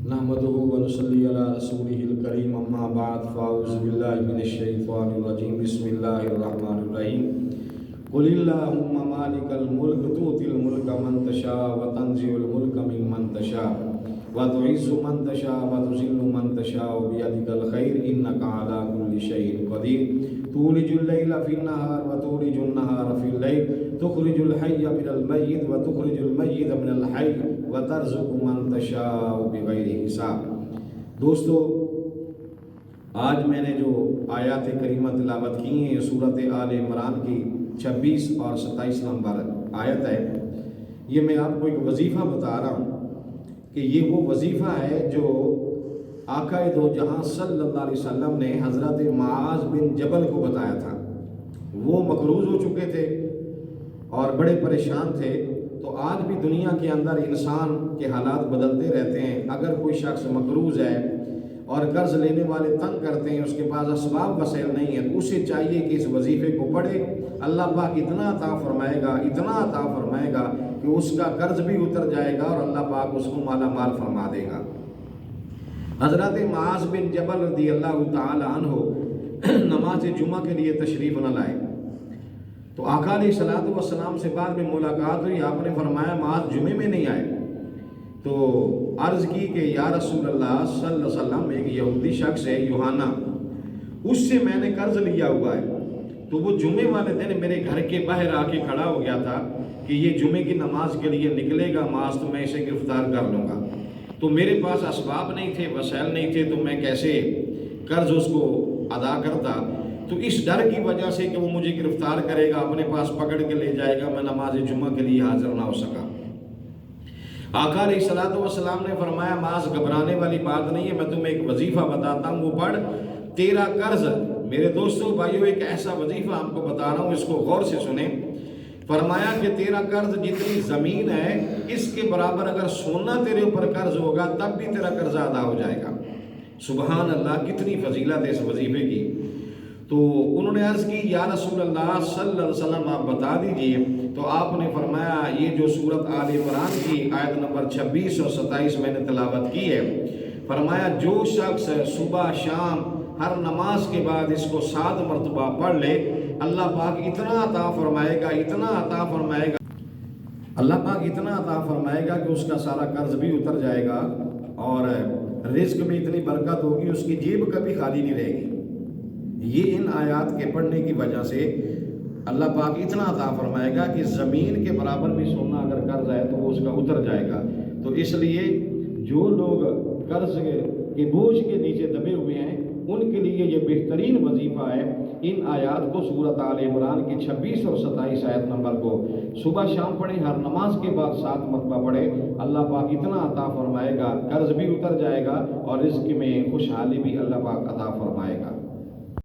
नहमदुहु व नुसल्ली अला रसूलिहिल करीम अम्मा बाद फ़ाऊज़ु बिल्लाहि मिनश शैतानिर रजीम बिस्मिल्लाहिर रहमानिर रहीम कुलिल्लाहुम्मा मालिकल मुल्क तूतिल मुल्का मन तशा व तंज़िउल मुल्का मिम्मन तशा व तुइज़्ज़ु मन तशा व तुज़िल्लु मन तशा बियदिकल खैर इन्नका अला कुल्लि शैइन क़दीर तूलिजुल लैला फिन्नहार व तूलिजुन नहार फिल लैल तुखरिजुल हय्य मिनल मय्यित व तुखरिजुल मय्यित मिनल हय्य व तर्ज़ुक़ु मन तशाअ बिग़ैरि हिसाब। दोस्तों, आज मैंने जो आयात करीमा तिलावत की हैं सूरत आल इमरान की 26 और 27 नंबर आयत है। ये मैं आपको एक वजीफ़ा बता रहा हूँ कि ये वो वजीफ़ा है जो आक़ाए दो जहां सल्लल्लाहु अलैहि वसल्लम ने हज़रत मुआज़ बिन जबल को बताया था। वो मकरूज़ हो चुके थे और बड़े परेशान थे। तो आज भी दुनिया के अंदर इंसान के हालात बदलते रहते हैं। अगर कोई शख्स मकरूज़ है और कर्ज़ लेने वाले तंग करते हैं, उसके पास असबाब वसैल नहीं है, तो उसे चाहिए कि इस वजीफ़े को पढ़े। अल्लाह पाक इतना अता फरमाएगा कि उसका कर्ज़ भी उतर जाएगा और अल्लाह पाक उसको माला माल फरमा देगा। हज़रत मुआज़ बिन जबल रज़ियल्लाहु ताला अन्हु नमाज जुमा के लिए तशरीफ़ न लाए तो आका अलैहिस्सलातु वस्सलाम से बाद में मुलाकात हुई। आपने फरमाया मुआज़ जुमे में नहीं आए। तो अर्ज़ की कि या रसूल अल्लाह सल्लल्लाहु अलैहि वसल्लम, एक यहूदी शख्स है यूहाना, उससे मैंने कर्ज़ लिया हुआ है। तो वो जुमे वाले दिन मेरे घर के बाहर आके खड़ा हो गया था कि ये जुमे की नमाज के लिए निकलेगा मुआज़, तो मैं इसे गिरफ़्तार कर लूँगा। तो मेरे पास असबाब नहीं थे, वसैल नहीं थे, तो मैं कैसे कर्ज़ उसको अदा करता। तो इस डर की वजह से कि वो मुझे गिरफ़्तार करेगा, अपने पास पकड़ के ले जाएगा, मैं नमाज जुमा के लिए हाज़िर ना हो सका। आका अलैहिस्सलातु वस्सलाम ने फरमाया मुआज़, घबराने वाली बात नहीं है, मैं तुम्हें एक वजीफ़ा बताता हूँ, वो पढ़। तेरा कर्ज़, मेरे दोस्तों भाइयों, एक ऐसा वजीफ़ा आपको बता रहा हूँ, इसको गौर से सुने। फरमाया कि तेरा कर्ज़ जितनी ज़मीन है इसके बराबर अगर सोना तेरे ऊपर कर्ज़ होगा तब भी तेरा कर्ज़ अदा हो जाएगा। सुबहान अल्लाह, कितनी फजीलत है इस वजीफ़े की। तो उन्होंने अर्ज़ की या रसूल अल्लाह सल्लल्लाहु अलैहि वसल्लम आप बता दीजिए। तो आपने फरमाया ये जो सूरत आल इमरान की आयत नंबर 26 और 27 मैंने तिलावत की है, फरमाया जो शख्स सुबह शाम हर नमाज के बाद इसको 7 मरतबा पढ़ ले, अल्लाह पाक इतना अता फरमाएगा अल्लाह पाक इतना अता फरमाएगा कि उसका सारा कर्ज भी उतर जाएगा और रिज्क में इतनी बरकत होगी, उसकी जेब कभी खाली नहीं रहेगी। ये इन आयात के पढ़ने की वजह से अल्लाह पाक इतना अता फरमाएगा कि ज़मीन के बराबर भी सोना अगर कर्ज है तो वो उसका उतर जाएगा। तो इसलिए जो लोग कर्ज के बोझ के नीचे दबे हुए हैं उनके लिए ये बेहतरीन वजीफ़ा है। इन आयात को सूरत आल इमरान की 26 और 27 आयत नंबर को सुबह शाम पढ़ें, हर नमाज के बाद 7 मरतबा पढ़ें। अल्लाह पाक इतना अता फरमाएगा, कर्ज भी उतर जाएगा और रिज़्क़ में खुशहाली भी अल्लाह पाक अता फरमाएगा।